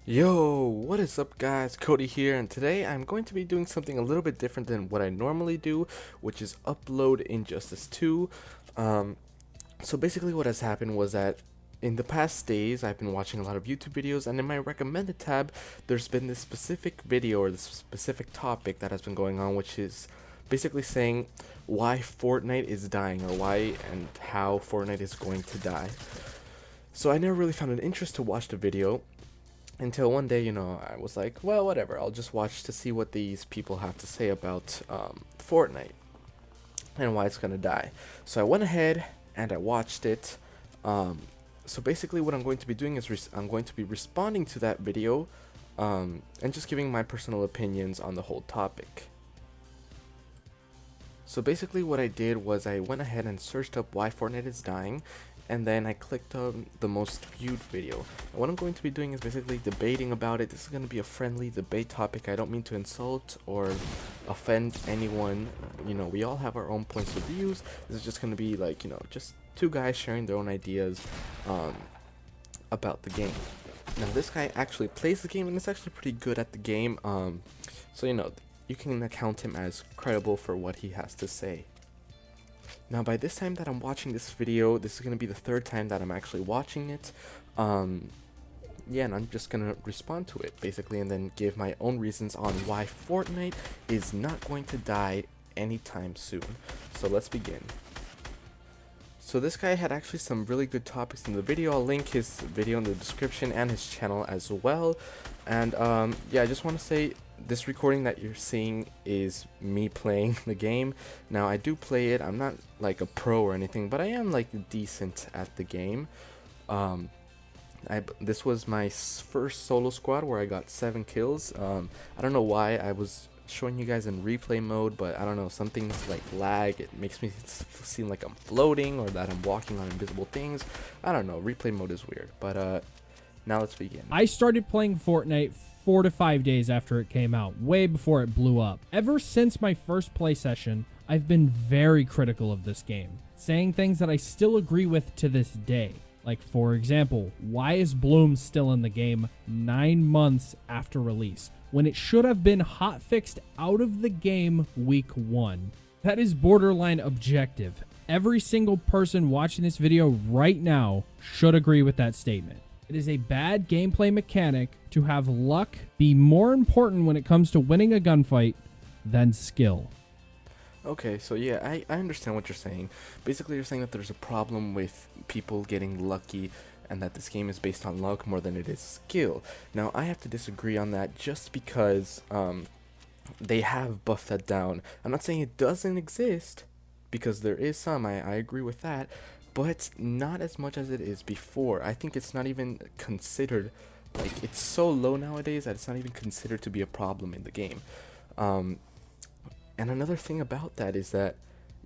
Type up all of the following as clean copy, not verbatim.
Yo, what is up guys? Cody here, and today I'm going to be doing something a little bit different than what I normally do, which is upload Injustice 2. Um, so basically what has happened was that in the past days I've been watching a lot of YouTube videos, and in my recommended tab there's been this specific video or this specific topic that has been going on, which is basically saying why Fortnite is dying, or why and how Fortnite is going to die. So I never really found an interest to watch the video until one day, I was like, well, whatever, I'll just watch to see what these people have to say about Fortnite and why it's gonna die. So I went ahead and I watched it. So basically what I'm going to be doing is I'm going to be responding to that video and just giving my personal opinions on the whole topic. So basically what I did was I went ahead and searched up why Fortnite is dying, and then I clicked on the most viewed video. And what I'm going to be doing is basically debating about it. This is going to be a friendly debate topic. I don't mean to insult or offend anyone. We all have our own points of views. This is just going to be like, just two guys sharing their own ideas about the game. Now this guy actually plays the game and is actually pretty good at the game. So you can account him as credible for what he has to say. Now by this time that I'm watching this video, this is going to be the third time that I'm actually watching it. Yeah, and I'm just going to respond to it basically, and then give my own reasons on why Fortnite is not going to die anytime soon. So let's begin. So this guy had actually some really good topics in the video. I'll link his video in the description and his channel as well. And yeah, I just want to say this recording that you're seeing is me playing the game. Now I do play it. I'm not like a pro or anything, but I am like decent at the game. This was my first solo squad where I got 7 kills. I don't know why I was showing you guys in replay mode, but I don't know, some things like lag. It makes me seem like I'm floating or that I'm walking on invisible things. I don't know, replay mode is weird. But now let's begin. I started playing Fortnite 4 to 5 days after it came out, way before it blew up. Ever since my first play session, I've been very critical of this game, saying things that I still agree with to this day. Like, for example, why is Bloom still in the game 9 months after release, when it should have been hotfixed out of the game week 1? That is borderline objective. Every single person watching this video right now should agree with that statement. It is a bad gameplay mechanic to have luck be more important when it comes to winning a gunfight than skill. Okay, so yeah, I understand what you're saying. Basically, you're saying that there's a problem with people getting lucky and that this game is based on luck more than it is skill. Now, I have to disagree on that just because they have buffed that down. I'm not saying it doesn't exist, because there is some, I agree with that, but not as much as it is before. I think it's not even considered, like, it's so low nowadays that it's not even considered to be a problem in the game. And another thing about that is that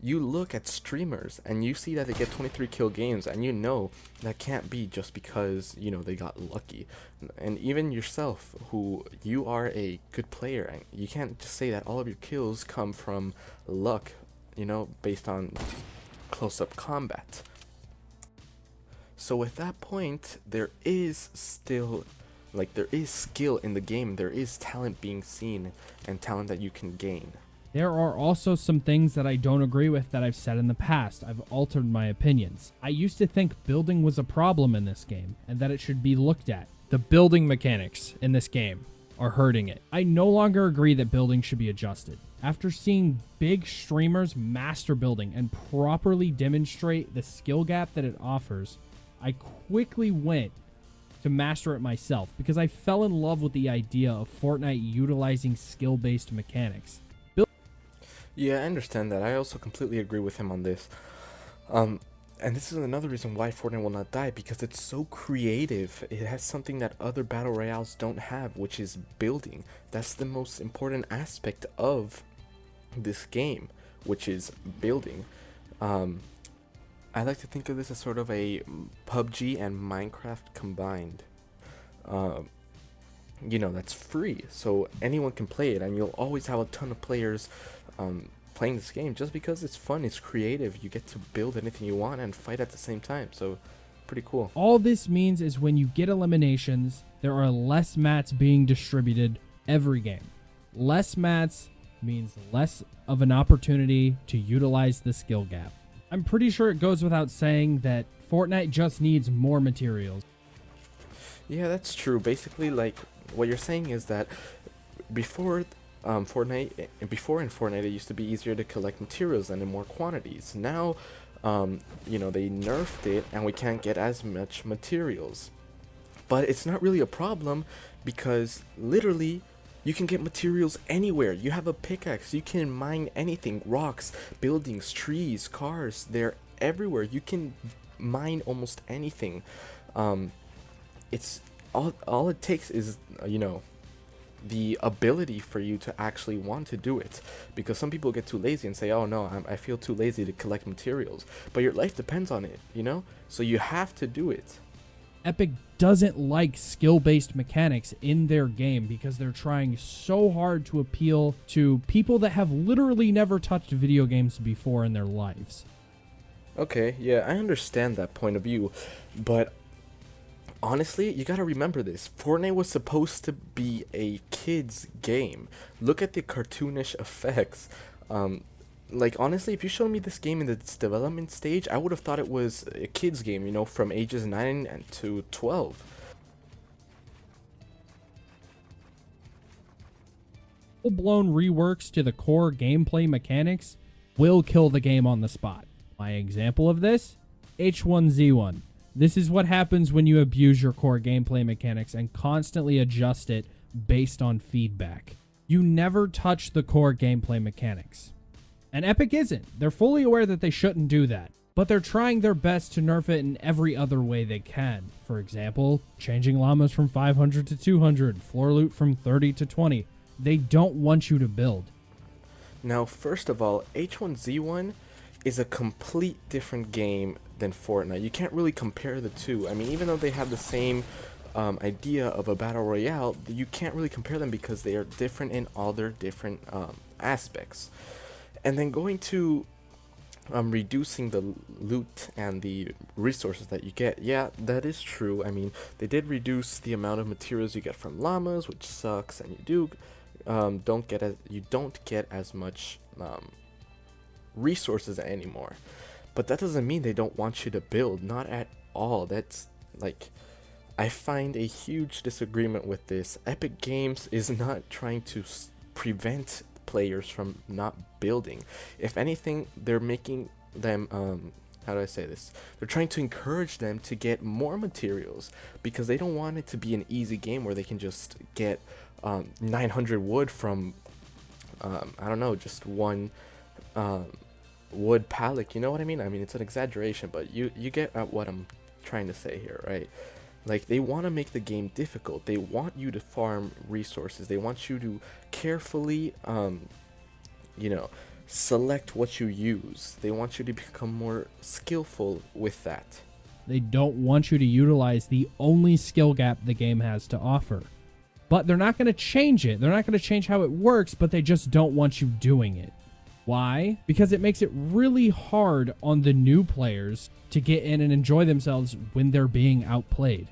you look at streamers and you see that they get 23 kill games, and you know that can't be just because, they got lucky. And even yourself, who you are a good player, and you can't just say that all of your kills come from luck, based on close-up combat. So with that point, there is still, there is skill in the game. There is talent being seen and talent that you can gain. There are also some things that I don't agree with that I've said in the past. I've altered my opinions. I used to think building was a problem in this game and that it should be looked at. The building mechanics in this game are hurting it. I no longer agree that building should be adjusted. After seeing big streamers master building and properly demonstrate the skill gap that it offers, I quickly went to master it myself because I fell in love with the idea of Fortnite utilizing skill-based mechanics. Yeah, I understand that. I also completely agree with him on this. And this is another reason why Fortnite will not die, because it's so creative. It has something that other battle royales don't have, which is building. That's the most important aspect of this game, which is building. I like to think of this as sort of a PUBG and Minecraft combined. That's free, so anyone can play it, and you'll always have a ton of players playing this game just because it's fun, it's creative, you get to build anything you want and fight at the same time. So pretty cool. All this means is when you get eliminations, there are less mats being distributed every game. Less mats means less of an opportunity to utilize the skill gap. I'm pretty sure it goes without saying that Fortnite just needs more materials. Yeah, that's true. Basically, like, what you're saying is that before before in Fortnite, it used to be easier to collect materials and in more quantities. Now, they nerfed it and we can't get as much materials. But it's not really a problem because literally you can get materials anywhere. You have a pickaxe, you can mine anything, rocks, buildings, trees, cars, they're everywhere. You can mine almost anything. It's all it takes is the ability for you to actually want to do it, because some people get too lazy and say, oh no, I feel too lazy to collect materials, but your life depends on it, so you have to do it. Epic doesn't like skill-based mechanics in their game because they're trying so hard to appeal to people that have literally never touched video games before in their lives. Okay, yeah, I understand that point of view, but honestly, you gotta remember this. Fortnite was supposed to be a kid's game. Look at the cartoonish effects. Honestly, if you showed me this game in its development stage, I would have thought it was a kid's game, from ages 9 to 12. Full-blown reworks to the core gameplay mechanics will kill the game on the spot. My example of this, H1Z1. This is what happens when you abuse your core gameplay mechanics and constantly adjust it based on feedback. You never touch the core gameplay mechanics. And Epic isn't. They're fully aware that they shouldn't do that, but they're trying their best to nerf it in every other way they can. For example, changing llamas from 500 to 200, floor loot from 30 to 20. They don't want you to build. Now, first of all, H1Z1 is a complete different game than Fortnite. You can't really compare the two. I mean, even though they have the same idea of a battle royale, you can't really compare them because they are different in all their different aspects. And then going to reducing the loot and the resources that you get, yeah, that is true. I mean, they did reduce the amount of materials you get from llamas, which sucks, and you don't get as much resources anymore. But that doesn't mean they don't want you to build, not at all. That's I find a huge disagreement with this. Epic Games is not trying to prevent players from not building. If anything, they're making them how do I say this? They're trying to encourage them to get more materials because they don't want it to be an easy game where they can just get 900 wood from I don't know, just one wood pallet. You know what I mean? I mean, it's an exaggeration, but you get at what I'm trying to say here, right? Like, they want to make the game difficult. They want you to farm resources. They want you to carefully, select what you use. They want you to become more skillful with that. They don't want you to utilize the only skill gap the game has to offer. But they're not going to change it. They're not going to change how it works, but they just don't want you doing it. Why? Because it makes it really hard on the new players to get in and enjoy themselves when they're being outplayed.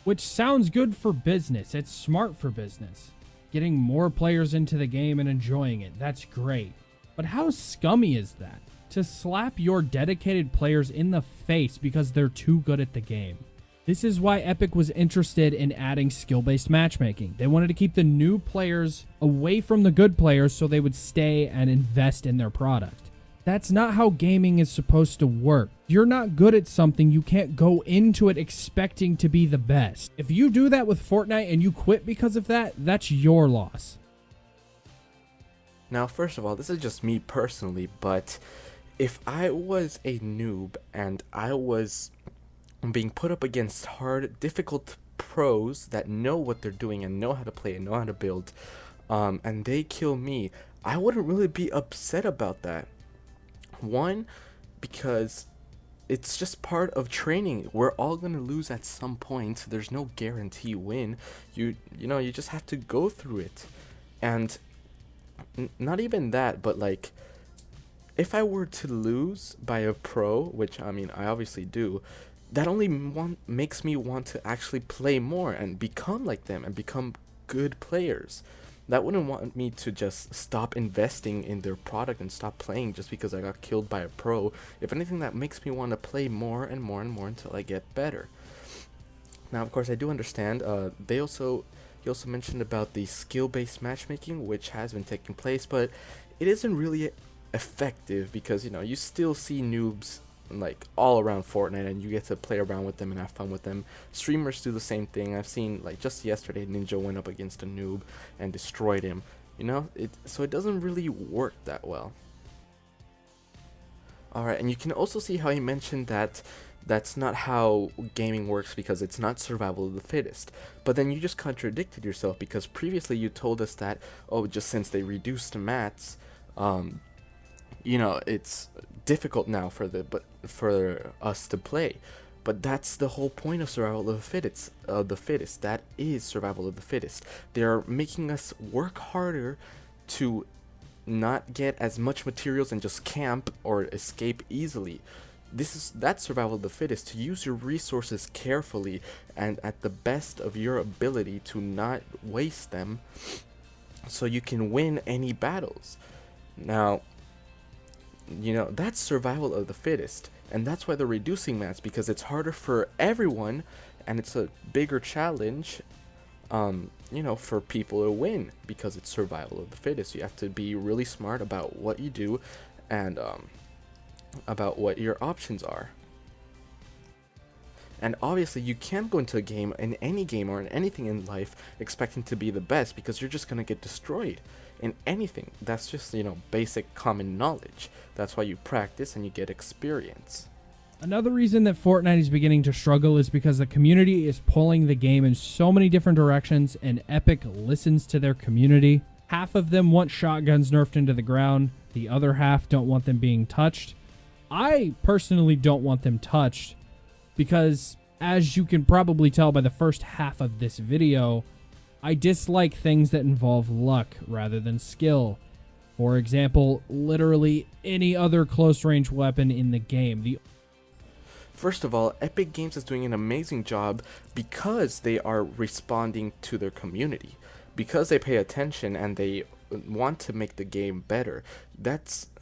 Which sounds good for business. It's smart for business. Getting more players into the game and enjoying it, that's great. But how scummy is that? To slap your dedicated players in the face because they're too good at the game. This is why Epic was interested in adding skill-based matchmaking. They wanted to keep the new players away from the good players so they would stay and invest in their product. That's not how gaming is supposed to work. If you're not good at something, you can't go into it expecting to be the best. If you do that with Fortnite and you quit because of that, that's your loss. Now, first of all, this is just me personally, but if I was a noob and I was being put up against hard, difficult pros that know what they're doing and know how to play and know how to build, and they kill me, I wouldn't really be upset about that. One, because it's just part of training. We're all gonna lose at some point. There's no guarantee win. You just have to go through it. And not even that, but like, if I were to lose by a pro, which I mean I obviously do, that only makes me want to actually play more and become like them and become good players. That wouldn't want me to just stop investing in their product and stop playing just because I got killed by a pro. If anything, that makes me want to play more and more and more until I get better. Now, of course, I do understand. He also mentioned about the skill-based matchmaking, which has been taking place, but it isn't really effective because you still see noobs like all around Fortnite, and you get to play around with them and have fun with them. Streamers do the same thing. I've seen, like, just yesterday, Ninja went up against a noob and destroyed him. So it doesn't really work that well. Alright, and you can also see how he mentioned that that's not how gaming works because it's not survival of the fittest. But then you just contradicted yourself because previously you told us that, oh, just since they reduced mats, it's difficult now for us to play. But that's the whole point of survival of the fittest. That is survival of the fittest. They're making us work harder to not get as much materials and just camp or escape easily. That's survival of the fittest, to use your resources carefully and at the best of your ability to not waste them so you can win any battles. Now, that's survival of the fittest, and that's why they're reducing mats, because it's harder for everyone and it's a bigger challenge for people to win because it's survival of the fittest. You have to be really smart about what you do and about what your options are. And obviously you can't go into a game, in any game or in anything in life, expecting to be the best, because you're just gonna get destroyed in anything. That's just, basic common knowledge. That's why you practice and you get experience. Another reason that Fortnite is beginning to struggle is because the community is pulling the game in so many different directions, and Epic listens to their community. Half of them want shotguns nerfed into the ground, the other half don't want them being touched. I personally don't want them touched because, as you can probably tell by the first half of this video, I dislike things that involve luck rather than skill. For example, literally any other close-range weapon in the game. First of all, Epic Games is doing an amazing job because they are responding to their community. Because they pay attention and they want to make the game better.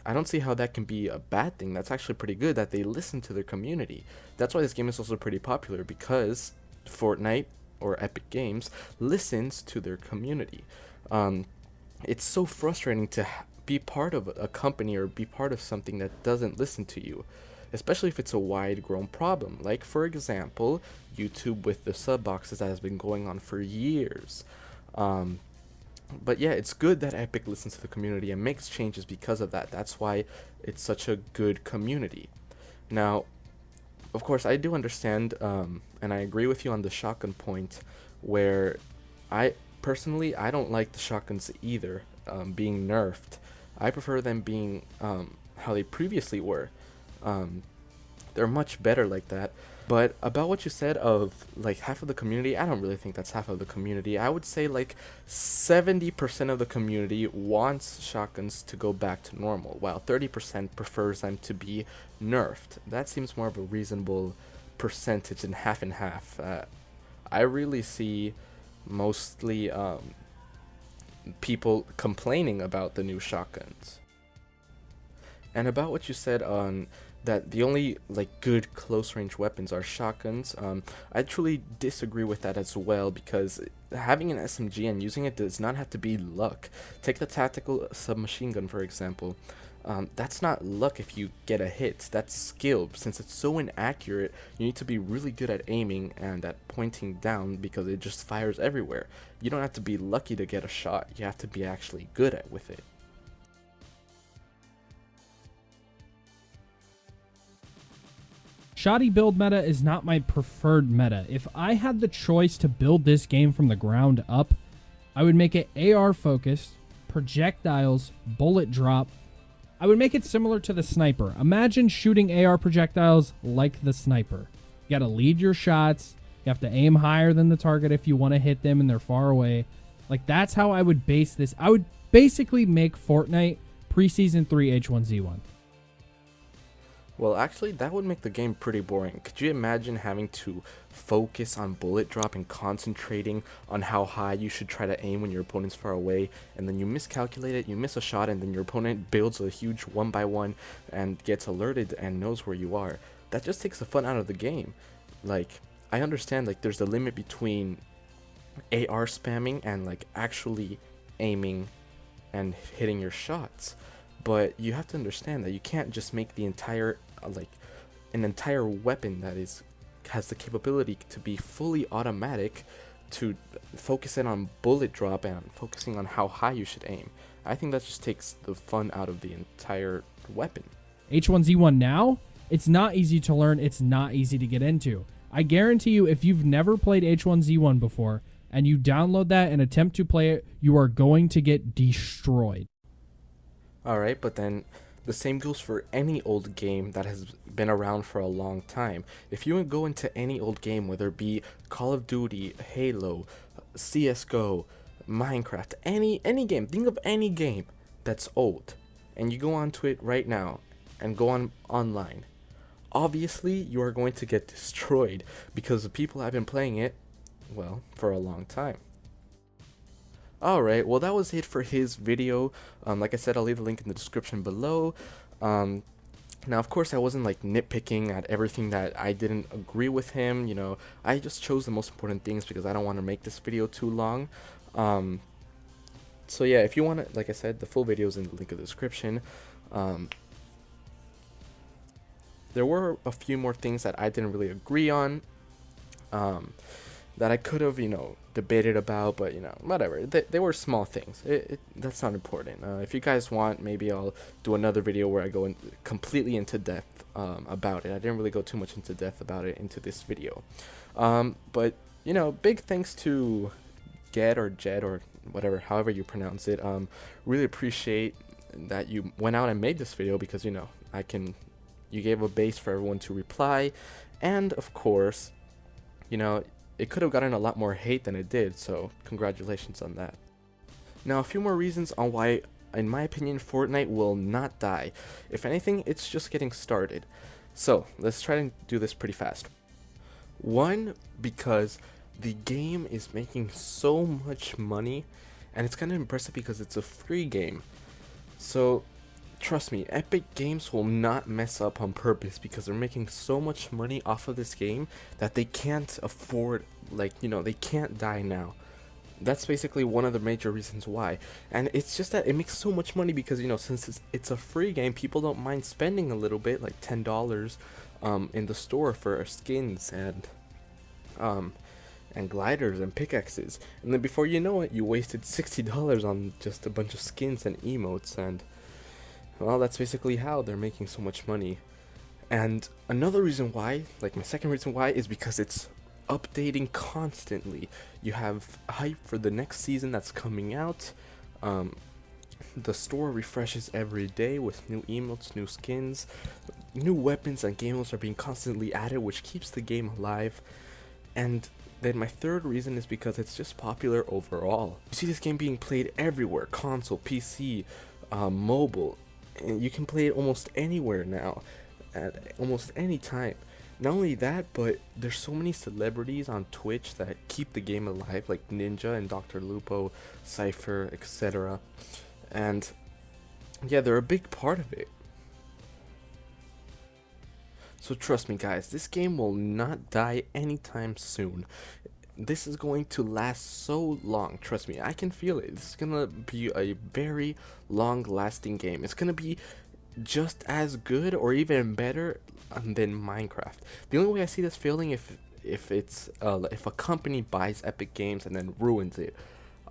I don't see how that can be a bad thing. That's actually pretty good that they listen to their community. That's why this game is also pretty popular, because Fortnite, or Epic Games, listens to their community. It's so frustrating to be part of a company or be part of something that doesn't listen to you, especially if it's a wide-grown problem. Like, for example, YouTube with the sub boxes that has been going on for years. But yeah, it's good that Epic listens to the community and makes changes because of that. That's why it's such a good community. Now, of course, I do understand, and I agree with you on the shotgun point, where I don't like the shotguns either, being nerfed. I prefer them being how they previously were. They're much better like that. But about what you said of like half of the community, I don't really think that's half of the community. I would say like 70% of the community wants shotguns to go back to normal, while 30% prefers them to be nerfed. That seems more of a reasonable percentage than half and half. I really see mostly people complaining about the new shotguns. And about what you said on that the only like good close range weapons are shotguns, I truly disagree with that as well, because having an SMG and using it does not have to be luck. Take the tactical submachine gun, for example. That's not luck if you get a hit, that's skill. Since it's so inaccurate, you need to be really good at aiming and at pointing down, because it just fires everywhere. You don't have to be lucky to get a shot, you have to be actually good at with it. Shoddy build meta is not my preferred meta. If I had the choice to build this game from the ground up, I would make it AR focused, projectiles, bullet drop. I would make it similar to the sniper. Imagine shooting AR projectiles like the sniper. You gotta lead your shots, you have to aim higher than the target if you want to hit them and they're far away. Like, that's how I would base this. I would basically make Fortnite pre-season 3 H1Z1. Well, actually, that would make the game pretty boring. Could you imagine having to focus on bullet drop and concentrating on how high you should try to aim when your opponent's far away, and then you miscalculate it, you miss a shot, and then your opponent builds a huge 1 by 1 and gets alerted and knows where you are? That just takes the fun out of the game. Like, I understand, like, there's a limit between AR spamming and, like, actually aiming and hitting your shots. But you have to understand that you can't just make the entire like an entire weapon that has the capability to be fully automatic to focus in on bullet drop and focusing on how high you should aim. I think that just takes the fun out of the entire weapon. H1Z1 now, it's not easy to learn, it's not easy to get into. I guarantee you, if you've never played H1Z1 before and you download that and attempt to play it, you are going to get destroyed. Alright, but then the same goes for any old game that has been around for a long time. If you go into any old game, whether it be Call of Duty, Halo, CSGO, Minecraft, any game, think of any game that's old, and you go onto it right now and go on online, obviously you are going to get destroyed because the people have been playing it, well, for a long time. Alright, well that was it for his video. Like I said, I'll leave the link in the description below. Now of course I wasn't like nitpicking at everything that I didn't agree with him, you know. I just chose the most important things because I don't want to make this video too long. So yeah, if you want to, like I said, the full video is in the link in the description. There were a few more things that I didn't really agree on. That I could have, you know, debated about, but, you know, whatever. They were small things. That's not important. If you guys want, maybe I'll do another video where I go completely into depth about it. I didn't really go too much into depth about it into this video. But, you know, big thanks to Jed or whatever, however you pronounce it. Really appreciate that you went out and made this video because, you know, you gave a base for everyone to reply. And, of course, you know, it could have gotten a lot more hate than it did, so congratulations on that. Now, a few more reasons on why, in my opinion, Fortnite will not die. If anything, it's just getting started. So, let's try to do this pretty fast. One, because the game is making so much money, and it's kind of impressive because it's a free game. So, trust me, Epic Games will not mess up on purpose because they're making so much money off of this game that they can't afford, like, you know, they can't die now. That's basically one of the major reasons why. And it's just that it makes so much money because, you know, since it's a free game, people don't mind spending a little bit, like $10 in the store for skins and gliders and pickaxes. And then before you know it, you wasted $60 on just a bunch of skins and emotes, and well, that's basically how they're making so much money. And another reason why, like my second reason why, is because it's updating constantly. You have hype for the next season that's coming out. The store refreshes every day with new emotes, new skins, new weapons and game modes are being constantly added, which keeps the game alive. And then my third reason is because it's just popular overall. You see this game being played everywhere, console, PC, mobile. And you can play it almost anywhere now, at almost any time. Not only that, but there's so many celebrities on Twitch that keep the game alive, like Ninja and Dr. Lupo, Cypher, etc. And yeah, they're a big part of it. So trust me guys, this game will not die anytime soon. This is going to last so long, trust me, I can feel it. This is gonna be a very long lasting game. It's gonna be just as good or even better than Minecraft. The only way I see this failing if a company buys Epic Games and then ruins it.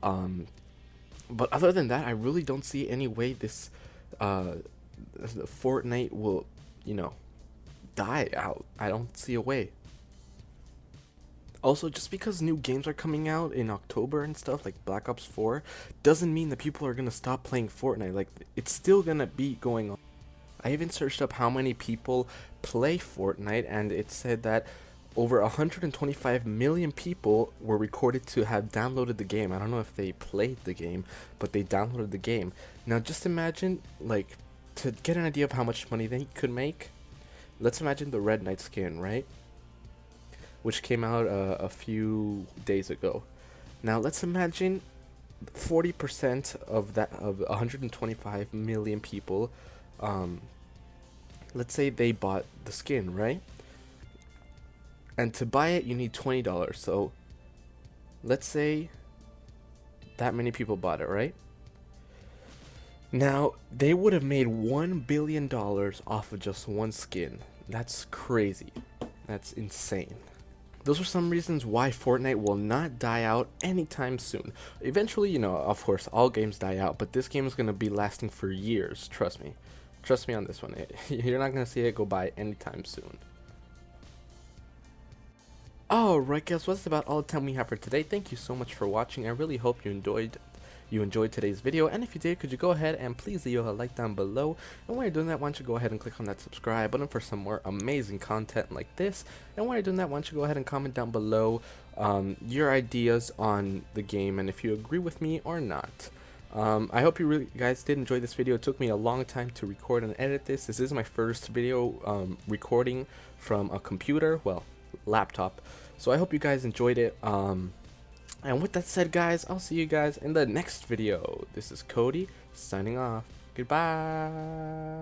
But other than that, I really don't see any way this Fortnite will, you know, die out. I don't see a way. Also, just because new games are coming out in October and stuff, like Black Ops 4, doesn't mean that people are gonna stop playing Fortnite. Like, it's still gonna be going on. I even searched up how many people play Fortnite, and it said that over 125 million people were recorded to have downloaded the game. I don't know if they played the game, but they downloaded the game. Now, just imagine, like, to get an idea of how much money they could make, let's imagine the Red Knight skin, right? Which came out a few days ago. Now let's imagine 40% of that, of 125 million people, let's say they bought the skin, right? And to buy it, you need $20. So let's say that many people bought it, right? Now, they would have made $1 billion off of just one skin. That's crazy. That's insane. Those are some reasons why Fortnite will not die out anytime soon. Eventually, you know, of course, all games die out, but this game is going to be lasting for years. Trust me. Trust me on this one. You're not going to see it go by anytime soon. Alright guys, well, that's about all the time we have for today. Thank you so much for watching. I really hope you enjoyed today's video, and if you did, could you go ahead and please leave a like down below. And while you're doing that, why don't you go ahead and click on that subscribe button for some more amazing content like this. And while you're doing that, why don't you go ahead and comment down below your ideas on the game and if you agree with me or not. I hope you guys did enjoy this video. It took me a long time to record and edit this. This is my first video recording from a computer, well, laptop. So I hope you guys enjoyed it. And with that said, guys, I'll see you guys in the next video. This is Cody signing off. Goodbye.